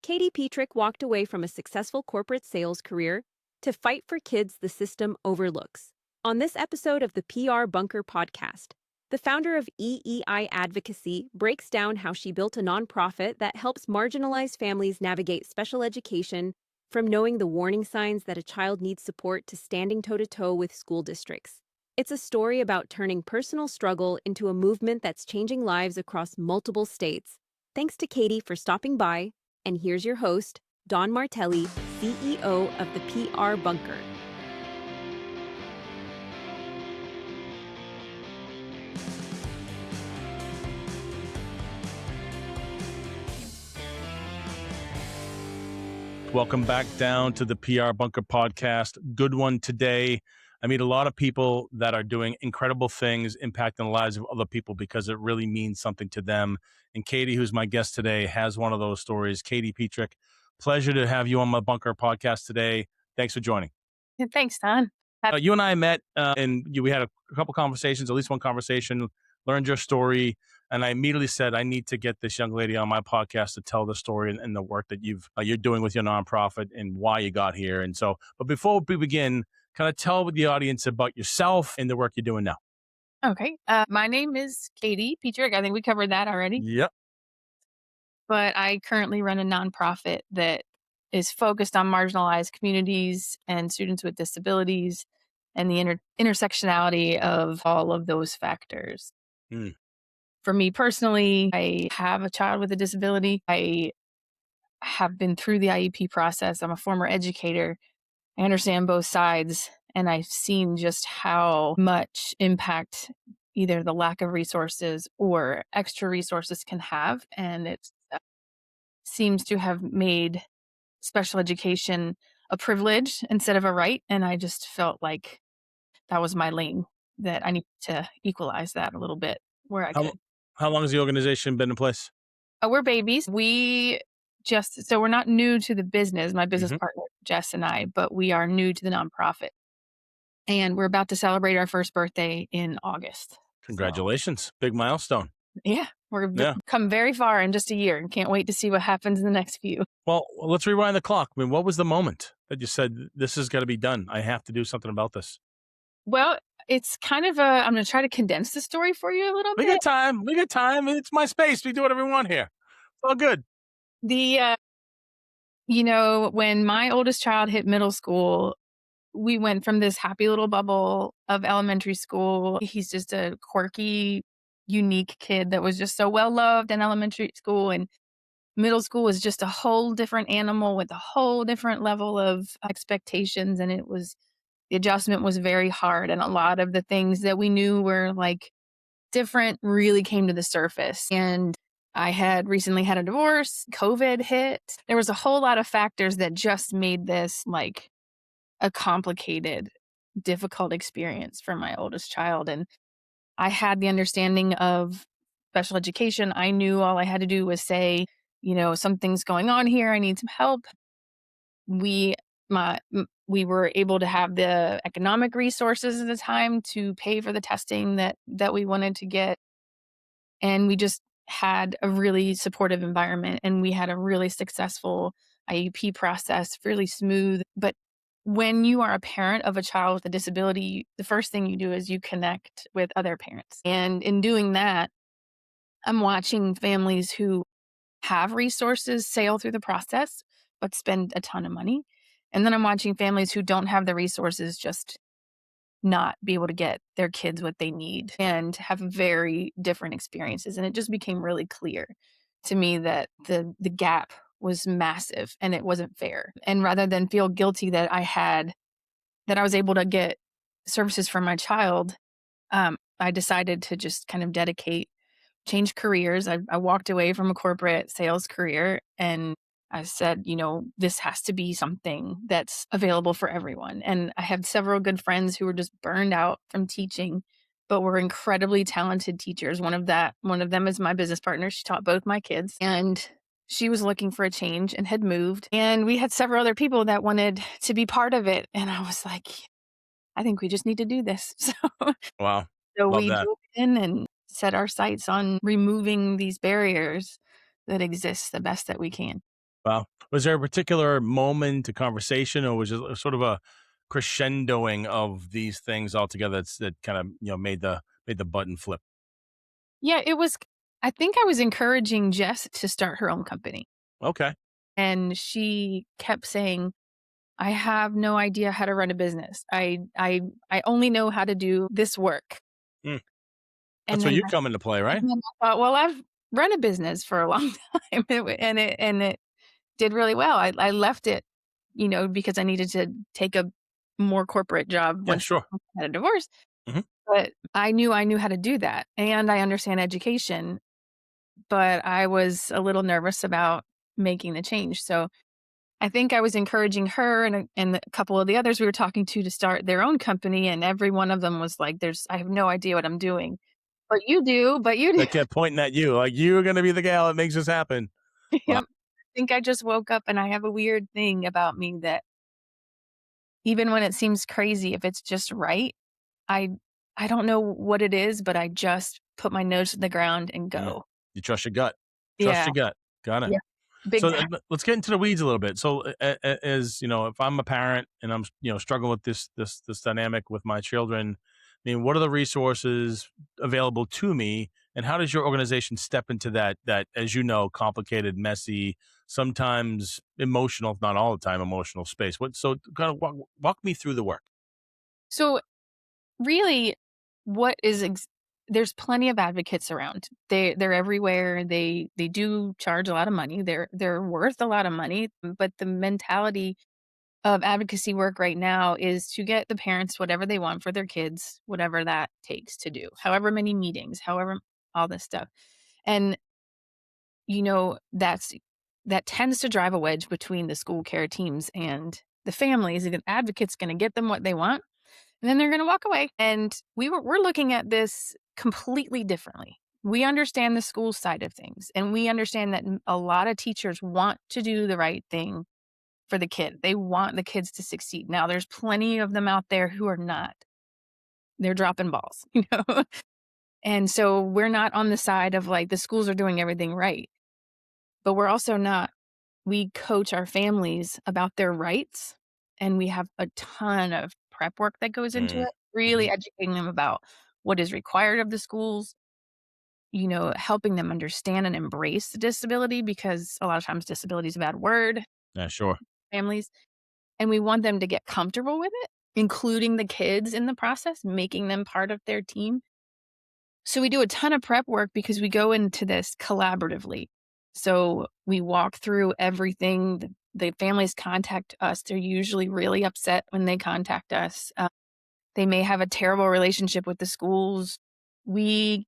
Katy Petrik walked away from a successful corporate sales career to fight for kids the system overlooks. On this episode of the PR Bunker podcast, the founder of EEI Advocacy breaks down how she built a nonprofit that helps marginalized families navigate special education, from knowing the warning signs that a child needs support to standing toe-to-toe with school districts. It's a story about turning personal struggle into a movement that's changing lives across multiple states. Thanks to Katy for stopping by, and here's your host, Don Martelli, CEO of the PR Bunker. Welcome back down to the PR Bunker podcast. Good one today. I meet a lot of people that are doing incredible things, impacting the lives of other people because it really means something to them. And Katy, who's my guest today, has one of those stories. Katy Petrik, pleasure to have you on my Bunker podcast today. Thanks for joining. Thanks, Don. You and I met and we had a couple conversations, at least one conversation, learned your story. And I immediately said, I need to get this young lady on my podcast to tell the story and the work that you're doing with your nonprofit and why you got here. And so, but before we begin, kind of tell the audience about yourself and the work you're doing now. Okay. My name is Katy Petrik. I think we covered that already. Yep. But I currently run a nonprofit that is focused on marginalized communities and students with disabilities and the intersectionality of all of those factors. Mm. For me personally, I have a child with a disability. I have been through the IEP process. I'm a former educator. I understand both sides, and I've seen just how much impact either the lack of resources or extra resources can have. And it seems to have made special education a privilege instead of a right. And I just felt like that was my lane, that I need to equalize that a little bit where I could. How long has the organization been in place? We're babies. So we're not new to the business, my business partner, Jess and I, but we are new to the nonprofit. And we're about to celebrate our first birthday in August. Congratulations. So, big milestone. Yeah. Come very far in just a year and can't wait to see what happens in the next few. Well, let's rewind the clock. I mean, what was the moment that you said, this has got to be done? I have to do something about this. Well, it's kind of I'm going to try to condense the story for you a little bit. We got time. It's my space. We do whatever we want here. It's all good. When my oldest child hit middle school, we went from this happy little bubble of elementary school. He's just a quirky, unique kid that was just so well loved in elementary school. And middle school was just a whole different animal with a whole different level of expectations. And the adjustment was very hard. And a lot of the things that we knew were like different really came to the surface. And I had recently had a divorce, COVID hit. There was a whole lot of factors that just made this like a complicated, difficult experience for my oldest child. And I had the understanding of special education. I knew all I had to do was say, something's going on here. I need some help. We were able to have the economic resources at the time to pay for the testing that we wanted to get. And we just had a really supportive environment, and we had a really successful IEP process, really smooth. But when you are a parent of a child with a disability, the first thing you do is you connect with other parents. And in doing that, I'm watching families who have resources sail through the process, but spend a ton of money. And then I'm watching families who don't have the resources just not be able to get their kids what they need and have very different experiences. And it just became really clear to me that the gap was massive and it wasn't fair. And rather than feel guilty that I was able to get services for my child, I decided to just kind of change careers. I walked away from a corporate sales career and I said, this has to be something that's available for everyone. And I had several good friends who were just burned out from teaching, but were incredibly talented teachers. One of them is my business partner. She taught both my kids, and she was looking for a change and had moved. And we had several other people that wanted to be part of it. And I was like, I think we just need to do this. Wow. So Love we that. dove in and set our sights on removing these barriers that exist the best that we can. Wow. Was there a particular moment, a conversation, or was it sort of a crescendoing of these things altogether that kind of made the button flip? Yeah, it was I think I was encouraging Jess to start her own company, Okay. and she kept saying, "I have no idea how to run a business. I only know how to do this work." Mm. And That's where then you come into play, right? I thought, "Well, I've run a business for a long time." And it did really well. I left it, because I needed to take a more corporate job Yeah, once sure. I had a divorce, Mhm. but I knew how to do that, and I understand education, but I was a little nervous about making the change, so I think I was encouraging her and a couple of the others we were talking to start their own company, and every one of them was like, I have no idea what I'm doing." "But you do, but you do." They kept pointing at you, like, "You're gonna be the gal that makes this happen." Wow. Yep. I think I just woke up and I have a weird thing about me that even when it seems crazy, if it's just right, I I don't know what it is, but I just put my nose to the ground and Mm. go. You trust your gut. Trust Yeah, your gut. Got it. yeah, big So time. let's get into the weeds a little bit. So, as you know, if I'm a parent and I'm struggling with this dynamic with my children, I mean, what are the resources available to me, and how does your organization step into that as you know, complicated, messy, sometimes emotional, if not all the time, emotional space? What so kind of walk me through the work. So, really, what is there's plenty of advocates around. They're everywhere. They do charge a lot of money. They're worth a lot of money, but the mentality of advocacy work right now is to get the parents whatever they want for their kids, whatever that takes to do, however many meetings, however all this stuff. And, that tends to drive a wedge between the school care teams and the families. The advocate's going to get them what they want, and then they're going to walk away. And we're looking at this completely differently. We understand the school side of things, and we understand that a lot of teachers want to do the right thing for the kid. They want the kids to succeed. Now, there's plenty of them out there who are not. They're dropping balls, And so we're not on the side of like the schools are doing everything right, but we're also not. We coach our families about their rights, and we have a ton of prep work that goes into Mm. it, really Hmm. educating them about what is required of the schools, helping them understand and embrace the disability because a lot of times disability is a bad word, Yeah, sure. families. And we want them to get comfortable with it, including the kids in the process, making them part of their team. So we do a ton of prep work because we go into this collaboratively. So we walk through everything. The families contact us. They're usually really upset when they contact us. They may have a terrible relationship with the schools. We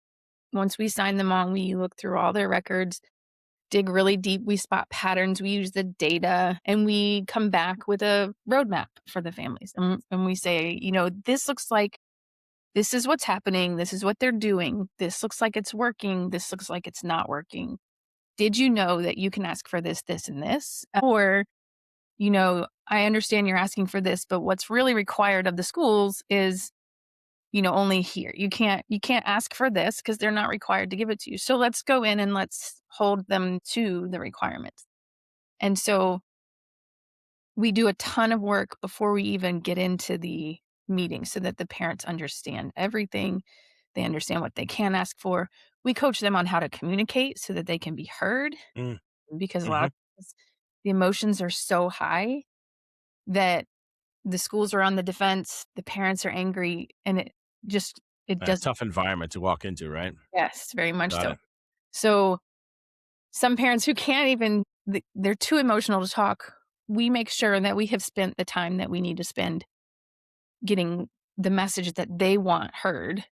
Once we sign them on, we look through all their records, dig really deep. We spot patterns. We use the data, and we come back with a roadmap for the families. And we say, this looks like this is what's happening. This is what they're doing. This looks like it's working. This looks like it's not working. Did you know that you can ask for this, this, and this? Or, I understand you're asking for this, but what's really required of the schools is, only here. You can't ask for this because they're not required to give it to you. So let's go in and let's hold them to the requirements. And so we do a ton of work before we even get into the meeting so that the parents understand everything. They understand what they can ask for. We coach them on how to communicate so that they can be heard Mm. because a lot Hmm. of times the emotions are so high that the schools are on the defense, the parents are angry, and it doesn't. Tough environment to walk into, right? Yes, very much Got so. it. So some parents who can't even they're too emotional to talk. We make sure that we have spent the time that we need to spend getting the message that they want heard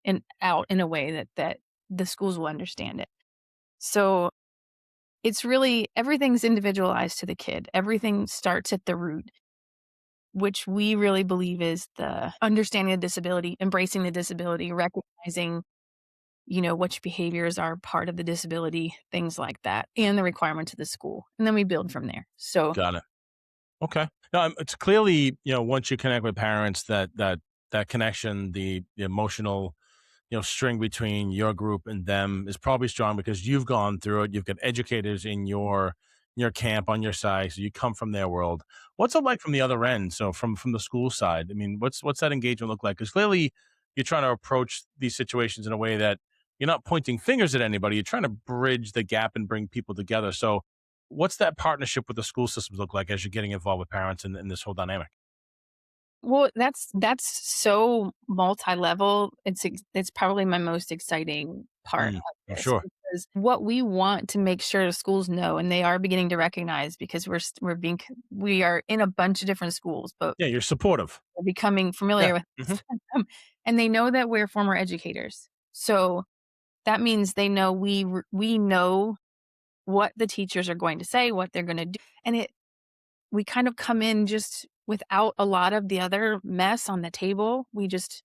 and out in a way that the schools will understand it. So, it's really everything's individualized to the kid. Everything starts at the root, which we really believe is the understanding the disability, embracing the disability, recognizing, which behaviors are part of the disability, things like that, and the requirements of the school. And then we build from there. So, Got it. Okay. No, it's clearly, once you connect with parents, that connection, the emotional, string between your group and them is probably strong because you've gone through it. You've got educators in your camp on your side, so you come from their world. What's it like from the other end? So from the school side, I mean, what's that engagement look like? Because clearly you're trying to approach these situations in a way that you're not pointing fingers at anybody. You're trying to bridge the gap and bring people together. So what's that partnership with the school systems look like as you're getting involved with parents in this whole dynamic? Well, that's so multi-level. It's probably my most exciting part Mm, of I'm this sure. because what we want to make sure schools know, and they are beginning to recognize because we are in a bunch of different schools, but Yeah, you're supportive. we're becoming Yeah. familiar with Hmm. them, and they know that we're former educators. So that means they know we know what the teachers are going to say, what they're gonna do, and we kind of come in just without a lot of the other mess on the table. We just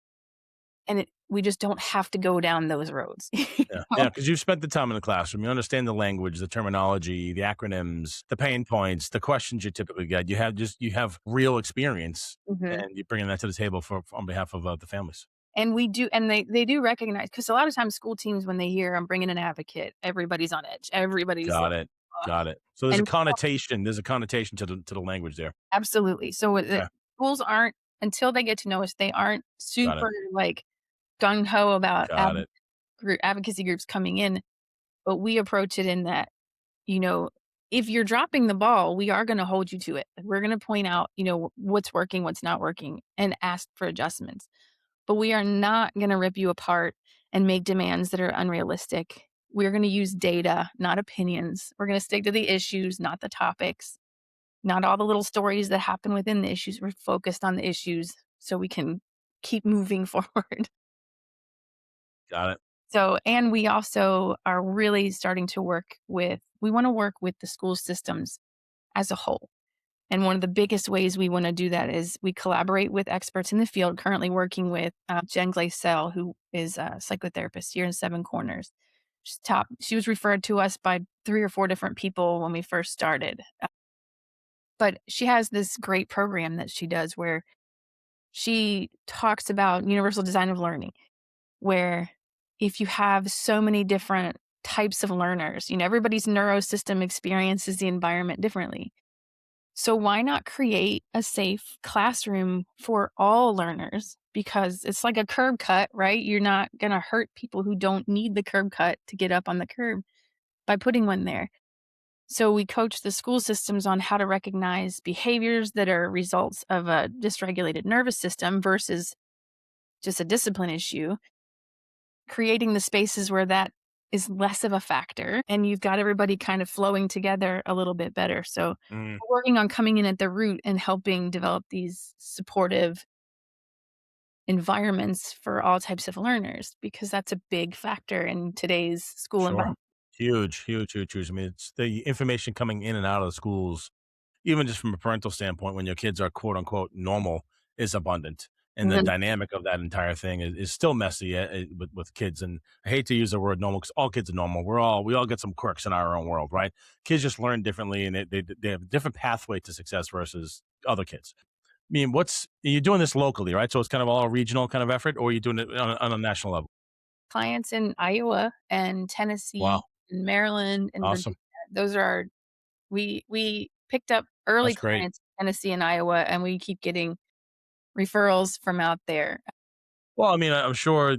don't have to go down those roads, you Yeah, know? yeah, because you've spent the time in the classroom. You understand the language, the terminology, the acronyms, the pain points, the questions you typically get. You have real experience, Mhm. and you're bringing that to the table on behalf of the families. And we do and they do recognize because a lot of times school teams, when they hear I'm bringing an advocate, everybody's on edge. Everybody's like, Got it. "Ugh." Got it. So there's a And connotation. There's a connotation to the language there. absolutely. So, Okay. schools aren't until they get to know us, they aren't Got it. super, like, gung ho about Got it. advocacy groups coming in, but we approach it in that, you know, if you're dropping the ball, we are gonna hold you to it. We're gonna point out, what's working, what's not working, and ask for adjustments. But we are not gonna rip you apart and make demands that are unrealistic. We're gonna use data, not opinions. We're gonna stick to the issues, not the topics, not all the little stories that happen within the issues. We're focused on the issues so we can keep moving forward. Got it. So, and we also are really starting to we wanna work with the school systems as a whole. And one of the biggest ways we wanna do that is we collaborate with experts in the field, currently working with, Jen Glaisel, who is a psychotherapist here in Seven Corners. She's top. She was referred to us by 3 or 4 different people when we first started, but she has this great program that she does where she talks about universal design of learning, where if you have so many different types of learners, everybody's neurosystem experiences the environment differently. So why not create a safe classroom for all learners? Because it's like a curb cut, right? You're not going to hurt people who don't need the curb cut to get up on the curb by putting one there. So we coach the school systems on how to recognize behaviors that are results of a dysregulated nervous system versus just a discipline issue, creating the spaces where that is less of a factor and you've got everybody kind of flowing together a little bit better. So Mm, we're working on coming in at the root and helping develop these supportive environments for all types of learners because that's a big factor in today's school sure. environment. Huge, huge, huge, huge. I mean, it's the information coming in and out of the schools, even just from a parental standpoint, when your kids are quote unquote normal, is abundant. And the Mhm. dynamic of that entire thing is still messy with kids. And I hate to use the word normal because all kids are normal. We all get some quirks in our own world, right? Kids just learn differently, and they have a different pathway to success versus other kids. I mean, you're doing this locally, right? So it's kind of all a regional kind of effort, or are you doing it on a national level? Clients in Iowa and Tennessee Wow, and Maryland and Virginia. awesome. Those are we picked up early That's great. clients in Tennessee and Iowa, and we keep getting referrals from out there. Well, I mean, I'm sure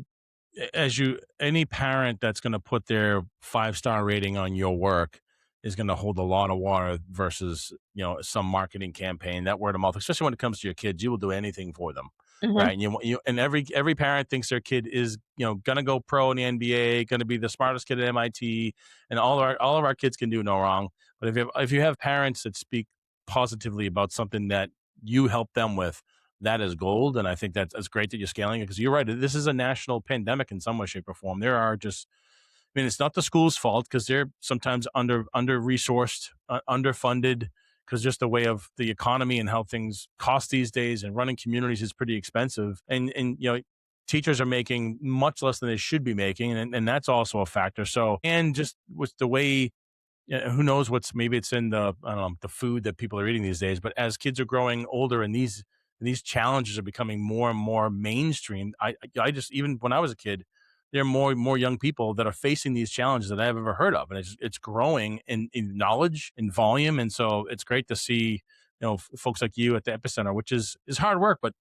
any parent that's going to put their 5-star rating on your work is going to hold a lot of water versus some marketing campaign. That word of mouth, especially when it comes to your kids, you will do anything for them, Mhm. right? And every parent thinks their kid is going to go pro in the NBA, going to be the smartest kid at MIT, and all of our kids can do no wrong. But if you have parents that speak positively about something that you help them with, that is gold. And I think that's great that you're scaling it because you're right. This is a national pandemic in some way, shape, or form. There are just, I mean, it's not the school's fault because they're sometimes under resourced, underfunded, because just the way of the economy and how things cost these days, and running communities is pretty expensive. And teachers are making much less than they should be making, and that's also a factor. So, and just with the way, yeah, who knows maybe it's in the, I don't know, the food that people are eating these days. But as kids are growing older and these challenges are becoming more and more mainstream, I just, even when I was a kid, there are more young people that are facing these challenges that I've ever heard of, and it's growing in knowledge and volume, and so it's great to see folks like you at the epicenter, which is hard work, but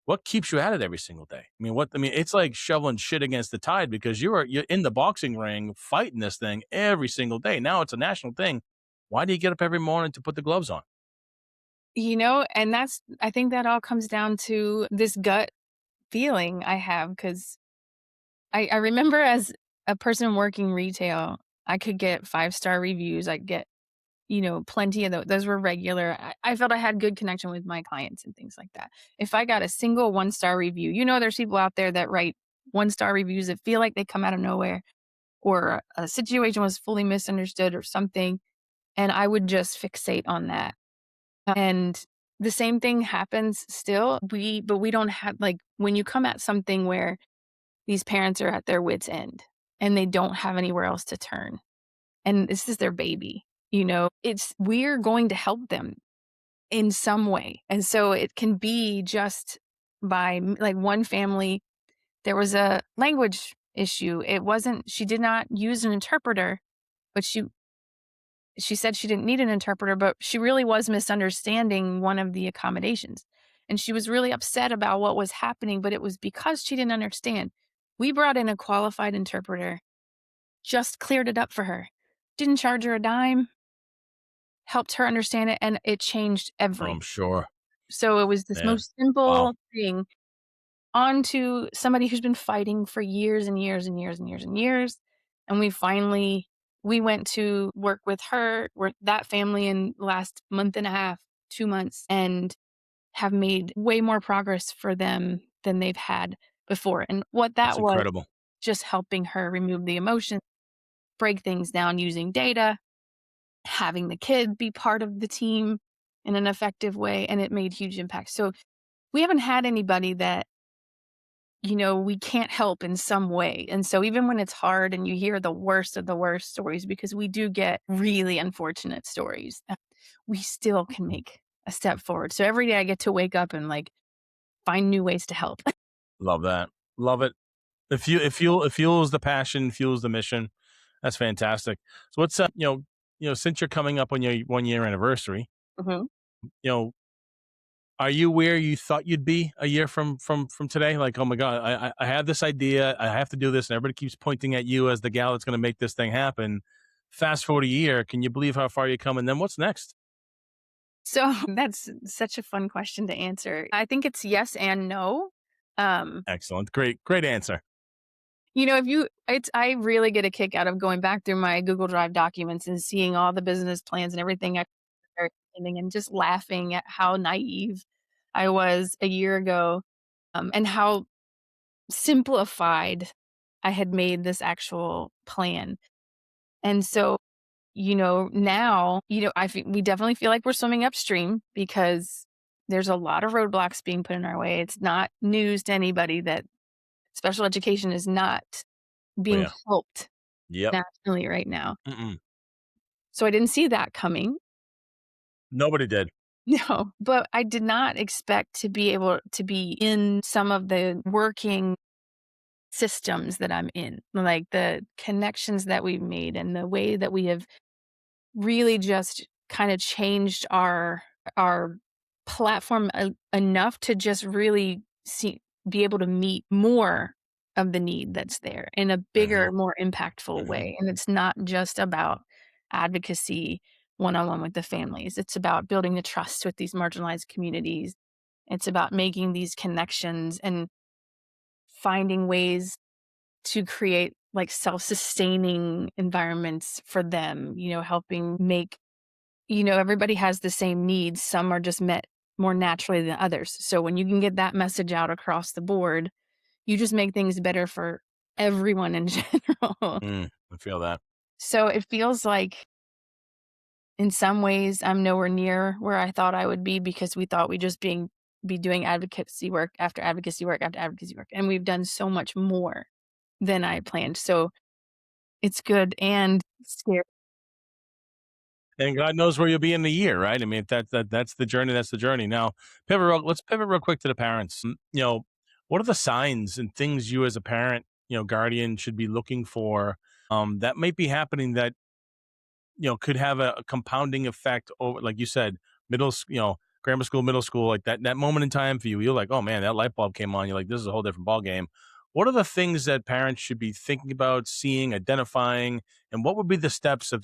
what keeps you at it every single day? I mean, it's like shoveling shit against the tide because you're in the boxing ring fighting this thing every single day. Now it's a national thing. Why do you get up every morning to put the gloves on? And I think that all comes down to this gut feeling I have because I remember as a person working retail, I could get five-star reviews. I'd get, plenty of those were regular. I felt I had good connection with my clients and things like that. If I got a single one-star review, there's people out there that write one-star reviews that feel like they come out of nowhere or a situation was fully misunderstood or something, and I would just fixate on that. And the same thing happens still. But we don't have like when you come at something where these parents are at their wits' end and they don't have anywhere else to turn. And this is their baby, we're going to help them in some way. And so it can be just by like one family, there was a language issue. She did not use an interpreter, but she said she didn't need an interpreter, but she really was misunderstanding one of the accommodations. And she was really upset about what was happening, but it was because she didn't understand. We brought in a qualified interpreter, just cleared it up for her, didn't charge her a dime, helped her understand it, and it changed Oh, I'm everything. sure. So it was this Man. most Wow. simple thing onto somebody who's been fighting for years and years and years and years and years. And we went to work with that family in last month and a half, 2 months, and have made way more progress for them than they've had before. And what That's that was, incredible. just helping her remove the emotion, break things down using data, having the kid be part of the team in an effective way, and it made huge impact. So we haven't had anybody that we can't help in some way. And so even when it's hard and you hear the worst of the worst stories, because we do get really unfortunate stories, we still can make a step forward. So every day I get to wake up and like find new ways to help. Love that. Love it. It fuels the passion, fuels the mission. That's fantastic. So what's since you're coming up on your 1 year anniversary, Mhm. you know, are you where you thought you'd be a year from today? Like, oh my God, I have this idea, I have to do this, and everybody keeps pointing at you as the gal that's going to make this thing happen. Fast forward a year, can you believe how far you come? And then what's next? So that's such a fun question to answer. I think it's yes and no. Um, Excellent, great answer. I really get a kick out of going back through my Google Drive documents and seeing all the business plans and everything and just laughing at how naive I was a year ago, and how simplified I had made this actual plan. And so, now, we definitely feel like we're swimming upstream because there's a lot of roadblocks being put in our way. It's not news to anybody that special education is not Oh being yeah. helped Yep. nationally right now. Mm-mm. So I didn't see that coming. Nobody did. No, but I did not expect to be able to be in some of the working systems that I'm in, like the connections that we've made and the way that we have really just kind of changed our platform enough to just really be able to meet more of the need that's there in a Hmm. bigger, more impactful Hmm. way. And it's not just about advocacy one-on-one with the families. It's about building the trust with these marginalized communities. It's about making these connections and finding ways to create like self-sustaining environments for them, helping make everybody has the same needs. Some are just met more naturally than others. So when you can get that message out across the board, you just make things better for everyone in general. I feel that. So it feels like in some ways I'm nowhere near where I thought I would be because we thought we'd just be doing advocacy work after advocacy work after advocacy work. And we've done so much more than I planned. So it's good and scary. And God knows where you'll be in a year, right? I mean, if that's the journey. That's the journey. Now, let's pivot real quick to the parents. What are the signs and things you as a parent guardian should be looking for, that might be happening, that could have a compounding effect over, like you said, grammar school, middle school, like that moment in time for you, you're like, oh man, that light bulb came on. You're like, this is a whole different ball game. What are the things that parents should be thinking about, seeing, identifying, and what would be the steps if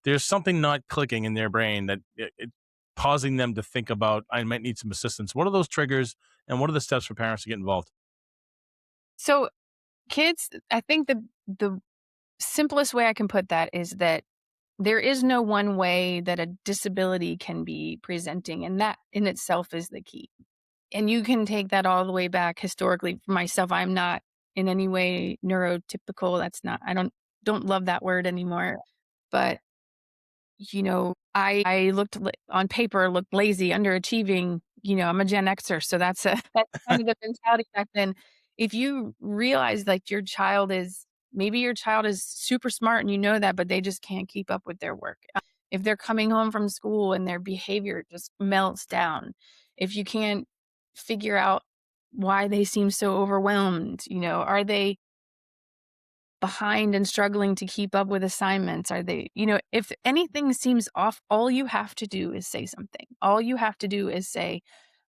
there's something not clicking in their brain that causing them to think about, I might need some assistance? What are those triggers, and what are the steps for parents to get involved? So kids, I think the simplest way I can put that is that there is no one way that a disability can be presenting, and that in itself is the key. And you can take that all the way back historically. For myself, I'm not in any way neurotypical. That's not, I don't love that word anymore. But I on paper looked lazy, underachieving. I'm a Gen Xer, so that's kind of the mentality back then. If you realize like maybe your child is super smart and you know that, but they just can't keep up with their work. If they're coming home from school and their behavior just melts down, if you can't figure out why they seem so overwhelmed, are they behind and struggling to keep up with assignments? Are they, if anything seems off, all you have to do is say something. All you have to do is say,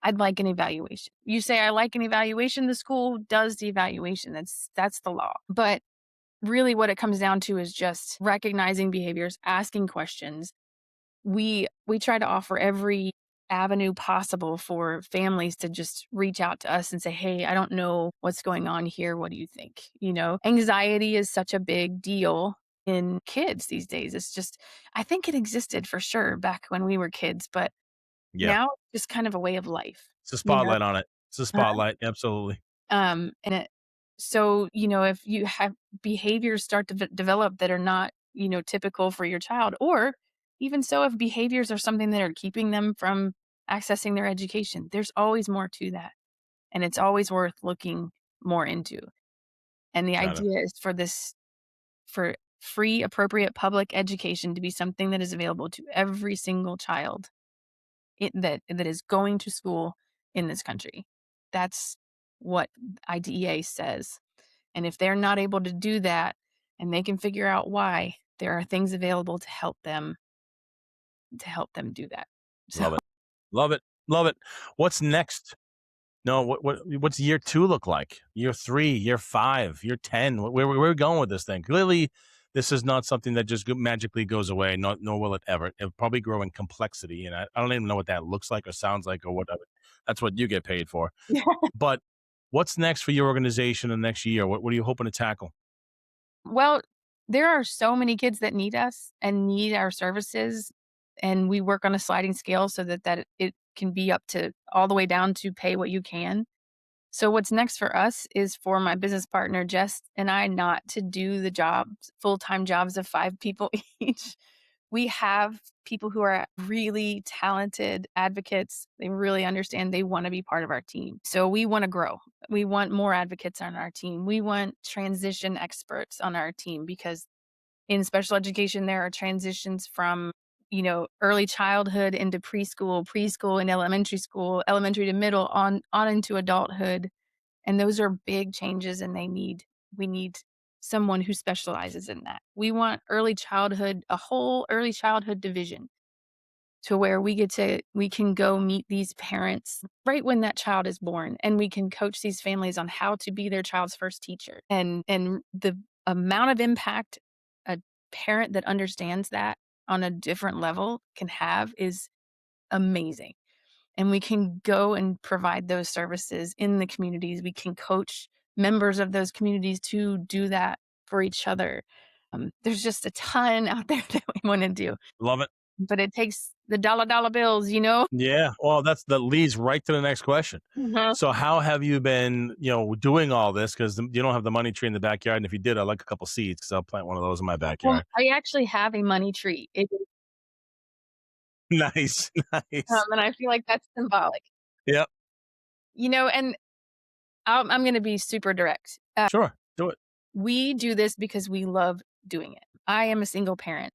I'd like an evaluation. You say, I like an evaluation. The school does the evaluation. That's the law. But really what it comes down to is just recognizing behaviors, asking questions. We try to offer every avenue possible for families to just reach out to us and say, "Hey, I don't know what's going on here. What do you think?" Anxiety is such a big deal in kids these days. It's just, I think it existed for sure back when we were kids, but Yeah, now it's just kind of a way of life, it's a you know? spotlight on it. It's a spotlight, absolutely. And so, if you have behaviors start to develop that are not, typical for your child, or even so, if behaviors are something that are keeping them from accessing their education, there's always more to that. And it's always worth looking more into. And the Got it. idea is for free, appropriate public education to be something that is available to every single child that is going to school in this country. That's what IDEA says. And if they're not able to do that and they can figure out why, there are things available to help them do that. So Love it. Love it. Love it. What's next? No, what's year 2 look like? Year 3, year 5, year 10? Where are we going with this thing? Clearly, this is not something that just magically goes away, nor will it ever. It'll probably grow in complexity, and I don't even know what that looks like or sounds like or whatever. That's what you get paid for. But what's next for your organization in the next year? What are you hoping to tackle? well, there are so many kids that need us and need our services, and we work on a sliding scale so that it can be up to all the way down to pay what you can. So what's next for us is for my business partner, Jess, and I not to do the jobs, full-time jobs of 5 people each. We have people who are really talented advocates. They really understand, they wanna be part of our team. So we wanna grow. We want more advocates on our team. We want transition experts on our team because in special education, there are transitions from, early childhood into preschool and elementary to middle, on into adulthood. And those are big changes and we need someone who specializes in that. We want a whole early childhood division to where we can go meet these parents right when that child is born, and we can coach these families on how to be their child's first teacher. And the amount of impact a parent that understands that on a different level can have is amazing. And we can go and provide those services in the communities. We can coach members of those communities to do that for each other. There's just a ton out there that we want to do, Love it. but it takes the dollar bills. Yeah. Well, that leads right to the next question. Mhm. So how have you been, doing all this? Because you don't have the money tree in the backyard. And if you did, I'd like a couple seeds because I'll plant one of those in my Well, backyard. I actually have a money tree. Nice. Nice. And I feel like that's symbolic. Yep. And I'm going to be super direct. Sure. Do it. We do this because we love doing it. I am a single parent.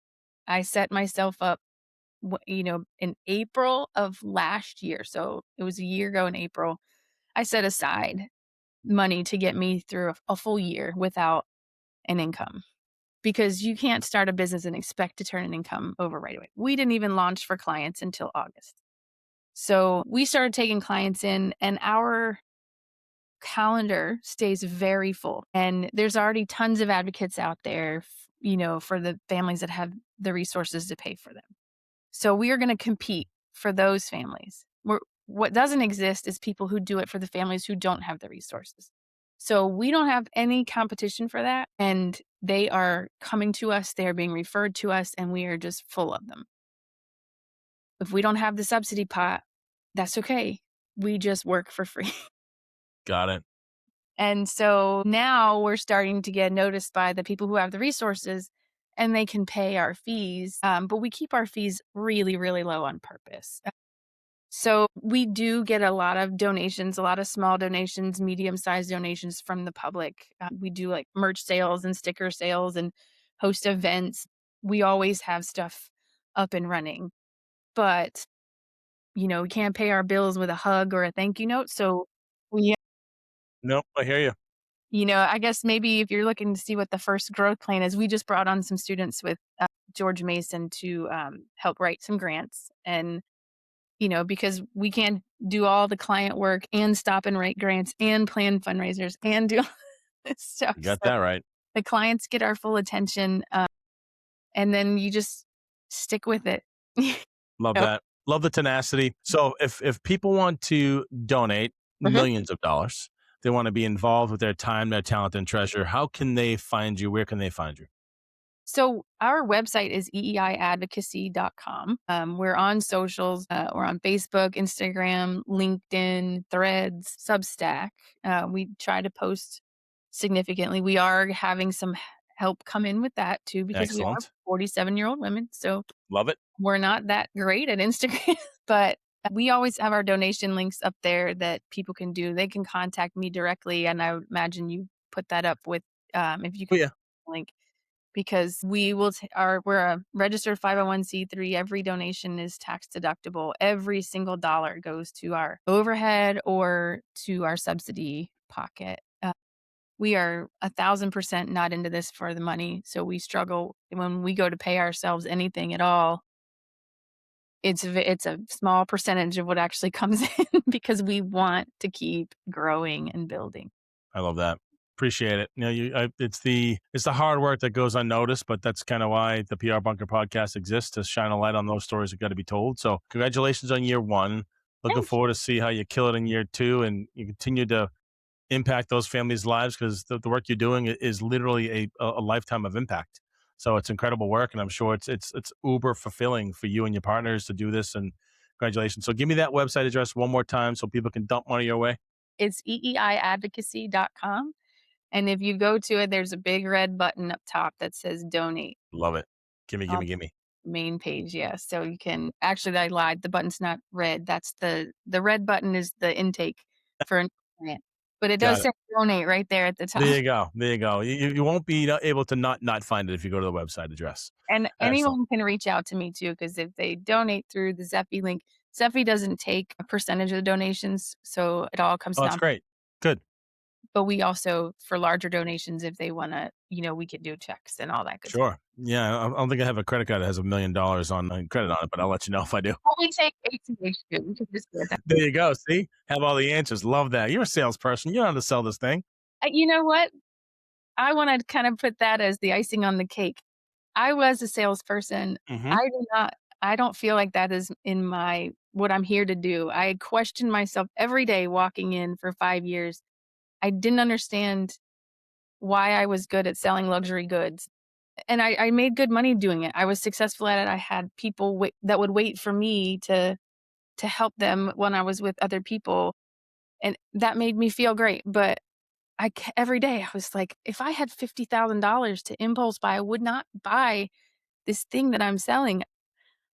I set myself up in April of last year. So it was a year ago in April. I set aside money to get me through a full year without an income, because you can't start a business and expect to turn an income over right away. We didn't even launch for clients until August. So we started taking clients in, and our calendar stays very full. And there's already tons of advocates out there, for the families that have the resources to pay for them. So we are going to compete for those families. What doesn't exist is people who do it for the families who don't have the resources. So we don't have any competition for that. And they are coming to us, they are being referred to us, and we are just full of them. If we don't have the subsidy pot, that's okay. We just work for free. Got it. And so now we're starting to get noticed by the people who have the resources, and they can pay our fees. But we keep our fees really, really low on purpose. So we do get a lot of donations, a lot of small donations, medium-sized donations from the public. We do like merch sales and sticker sales and host events. We always have stuff up and running. But, we can't pay our bills with a hug or a thank you note. So we Nope, I hear you. I guess maybe if you're looking to see what the first growth plan is, we just brought on some students with George Mason to help write some grants. And, because we can't do all the client work and stop and write grants and plan fundraisers and do all this stuff. You got So that right. the clients get our full attention, and then you just stick with it. Love Yep. that. Love the tenacity. So if people want to donate Mhm. millions of dollars, they want to be involved with their time, their talent, and treasure, how can they find you? Where can they find you? So our website is eiadvocacy.com. We're on socials. We're on Facebook, Instagram, LinkedIn, Threads, Substack. We try to post significantly. We are having some help come in with that too, because we are Excellent. 47-year-old women. So Love it. we're not that great at Instagram, but we always have our donation links up there that people can do. They can contact me directly, and I would imagine you put that up with if you Oh can yeah. link, because we're a registered 501(c)(3). Every donation is tax deductible. Every single dollar goes to our overhead or to our subsidy pocket. We are 1,000% not into this for the money, so we struggle when we go to pay ourselves anything at all. It's a small percentage of what actually comes in because we want to keep growing and building. I love that. Appreciate it. It's the hard work that goes unnoticed, but that's kind of why the PR Bunker podcast exists, to shine a light on those stories that got to be told. So congratulations on year one. Looking Thank you. forward to see how you kill it in year two, and you continue to impact those families' lives, because the work you're doing is literally a lifetime of impact. So it's incredible work, and I'm sure it's uber fulfilling for you and your partners to do this. And congratulations. So give me that website address one more time so people can dump money your way. It's eiadvocacy.com, and if you go to it, there's a big red button up top that says donate Love it. Gimme, on gimme, gimme. the main page, yeah, so you can actually, I lied, the button's not red, that's the red button is the intake for an grant, but it does Got it. say donate right there at the top. There you go. There you go. You won't be able to not find it if you go to the website address. And Excellent. anyone can reach out to me too, because if they donate through the Zephy link, Zephy doesn't take a percentage of the donations, so it all comes Oh, that's down. great. Good. But we also, for larger donations, if they wanna, we can do checks and all that good stuff. Sure. Yeah. I don't think I have a credit card that has $1 million on credit on it, but I'll let you know if I do. Well, we take ACH too, we can just do it that. There you go. See, have all the answers. Love that. You're a salesperson. You know how to sell this thing. You know what? I wanna kind of put that as the icing on the cake. I was a salesperson. Hmm. I don't feel like that is in my what I'm here to do. I question myself every day walking in for 5 years. I didn't understand why I was good at selling luxury goods, and I made good money doing it. I was successful at it. I had people that would wait for me to help them when I was with other people, and that made me feel great, but every day I was like, if I had $50,000 to impulse buy, I would not buy this thing that I'm selling.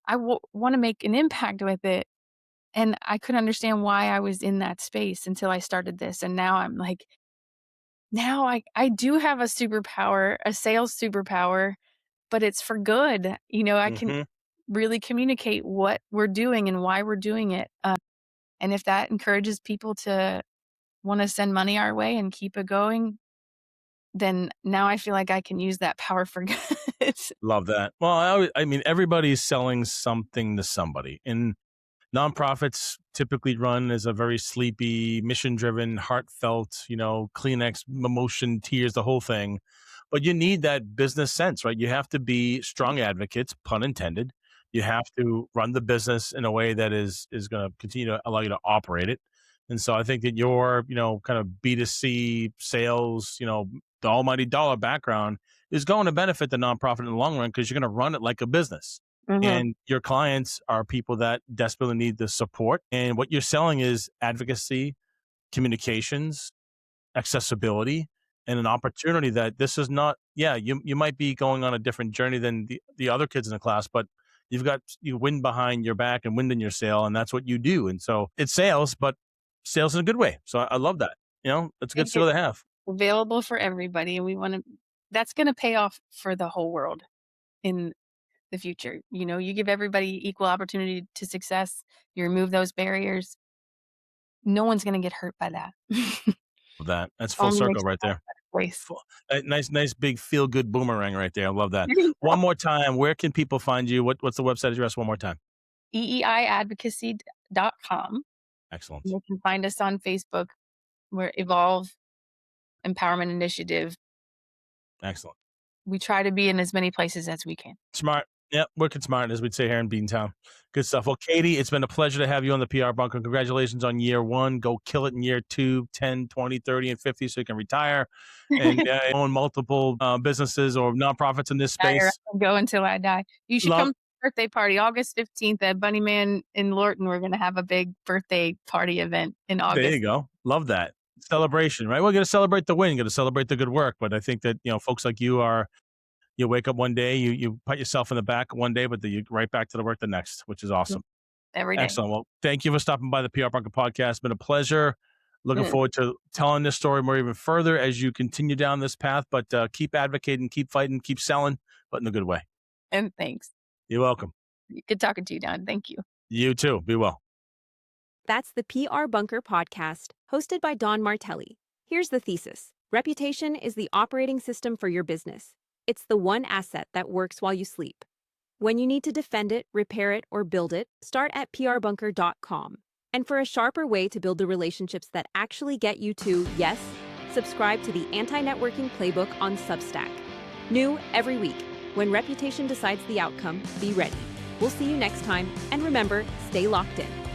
I wanna make an impact with it, and I couldn't understand why I was in that space until I started this, and now I'm like, now I do have a superpower, a sales superpower, but it's for good. I can Hmm. really communicate what we're doing and why we're doing it, and if that encourages people to want to send money our way and keep it going, then now I feel like I can use that power for good. Love that. Well, I mean, everybody's selling something to somebody. And nonprofits typically run as a very sleepy, mission-driven, heartfelt, Kleenex, emotion, tears, the whole thing. But you need that business sense, right? You have to be strong advocates, pun intended. You have to run the business in a way that is going to continue to allow you to operate it. And so I think that your, kind of B2C sales, the almighty dollar background is going to benefit the nonprofit in the long run because you're going to run it like a business. Mhm. And your clients are people that desperately need the support. And what you're selling is advocacy, communications, accessibility, and an opportunity that this is not, you might be going on a different journey than the other kids in the class, but you've got wind behind your back and wind in your sail, and that's what you do. And so it's sales, but sales in a good way. So I love that. It's a good Make skill it to have. available for everybody, and that's going to pay off for the whole world in the future. You give everybody equal opportunity to success, you remove those barriers, no one's going to get hurt by that. That. That's full Only circle makes right the there. place. Nice big feel good boomerang right there. I love that. There you go. One more time, where can people find you? What's the website address one more time? EEIadvocacy.com. Excellent. You can find us on Facebook. We're Evolve Empowerment Initiative. Excellent. We try to be in as many places as we can. Smart. Yep. Wicked smart, as we'd say here in Beantown. Good stuff. Well, Katy, it's been a pleasure to have you on the PR Bunker. Congratulations on year 1. Go kill it in year 2, 10, 20, 30, and 50 so you can retire and own multiple businesses or nonprofits in this space. Go until I die. You should Love. come to the birthday party August 15th at Bunnyman in Lorton. We're going to have a big birthday party event in There August. you go. Love that. Celebration, right? We're going to celebrate the win, going to celebrate the good work. But I think that, folks like you wake up one day, you pat yourself in the back one day, but then you right back to the work the next, which is awesome. Every day. Excellent. Well, thank you for stopping by the PR Bunker podcast. It's been a pleasure. Looking forward to telling this story more even further as you continue down this path, but keep advocating, keep fighting, keep selling, but in a good way. And thanks. You're welcome. Good talking to you, Don. Thank you. You too. Be well. That's the PR Bunker podcast, hosted by Don Martelli. Here's the thesis. Reputation is the operating system for your business. It's the one asset that works while you sleep. When you need to defend it, repair it, or build it, start at prbunker.com. And for a sharper way to build the relationships that actually get you to yes, subscribe to the Anti-Networking Playbook on Substack. New every week. When reputation decides the outcome, be ready. We'll see you next time, and remember, stay locked in.